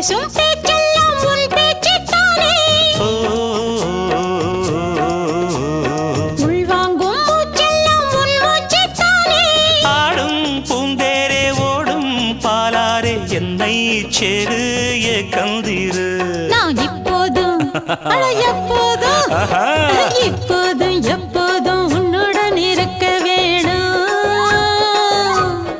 பேசும் பேச்செல்லாம் உன் பேச்சுத்தானே உள்வாங்கும் மூச்செல்லாம் உன் மூச்சுத்தானே ஆடும் பூந்தேரே ஓடும் பாலாரே என்னை சேரு கந்திரு நான் இப்போதும் எப்போதும் இப்போ